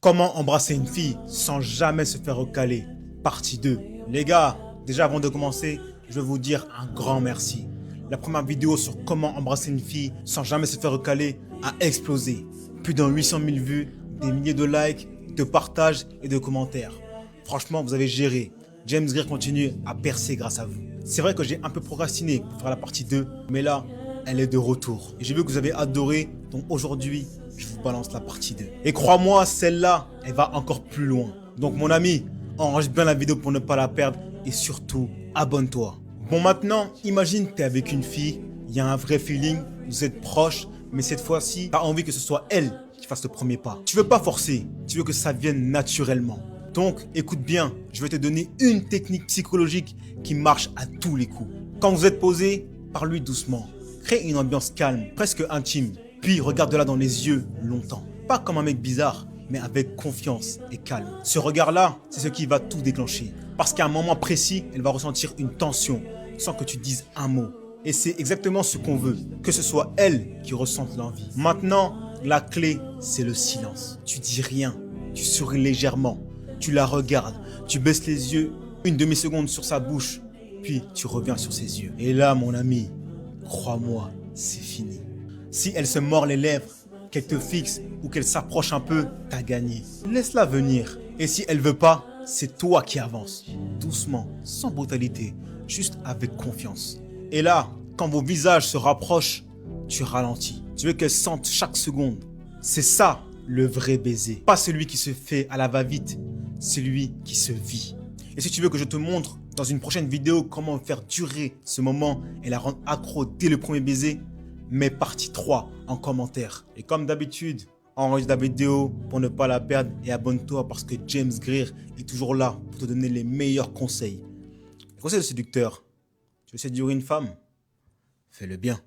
Comment embrasser une fille sans jamais se faire recaler? Partie 2. Les gars, déjà avant de commencer, je veux vous dire un grand merci. La première vidéo sur comment embrasser une fille sans jamais se faire recaler a explosé. Plus de 800 000 vues, des milliers de likes, de partages et de commentaires. Franchement, vous avez géré. James Greer continue à percer grâce à vous. C'est vrai que j'ai un peu procrastiné pour faire la partie 2, mais là, elle est de retour. Et j'ai vu que vous avez adoré, donc aujourd'hui, je vous balance la partie 2. Et crois-moi, celle-là, elle va encore plus loin. Donc mon ami, enregistre bien la vidéo pour ne pas la perdre et surtout, abonne-toi. Bon maintenant, imagine que tu es avec une fille, il y a un vrai feeling, vous êtes proches, mais cette fois-ci, tu as envie que ce soit elle qui fasse le premier pas. Tu veux pas forcer, tu veux que ça vienne naturellement. Donc, écoute bien, je vais te donner une technique psychologique qui marche à tous les coups. Quand vous êtes posé, parle-lui doucement. Crée une ambiance calme, presque intime. Puis regarde-la dans les yeux longtemps. Pas comme un mec bizarre, mais avec confiance et calme. Ce regard-là, c'est ce qui va tout déclencher. Parce qu'à un moment précis, elle va ressentir une tension sans que tu dises un mot. Et c'est exactement ce qu'on veut, que ce soit elle qui ressente l'envie. Maintenant, la clé, c'est le silence. Tu dis rien, tu souris légèrement, tu la regardes, tu baisses les yeux une demi-seconde sur sa bouche, puis tu reviens sur ses yeux. Et là, mon ami, crois-moi, c'est fini. Si elle se mord les lèvres, qu'elle te fixe ou qu'elle s'approche un peu, t'as gagné. Laisse-la venir. Et si elle veut pas, c'est toi qui avances. Doucement, sans brutalité, juste avec confiance. Et là, quand vos visages se rapprochent, tu ralentis. Tu veux qu'elle sente chaque seconde. C'est ça, le vrai baiser. Pas celui qui se fait à la va-vite, celui qui se vit. Et si tu veux que je te montre dans une prochaine vidéo comment faire durer ce moment et la rendre accro dès le premier baiser, mets partie 3 en commentaire. Et comme d'habitude, enregistre la vidéo pour ne pas la perdre et abonne-toi parce que James Greer est toujours là pour te donner les meilleurs conseils. Conseil de séducteur, tu veux séduire une femme? Fais-le bien.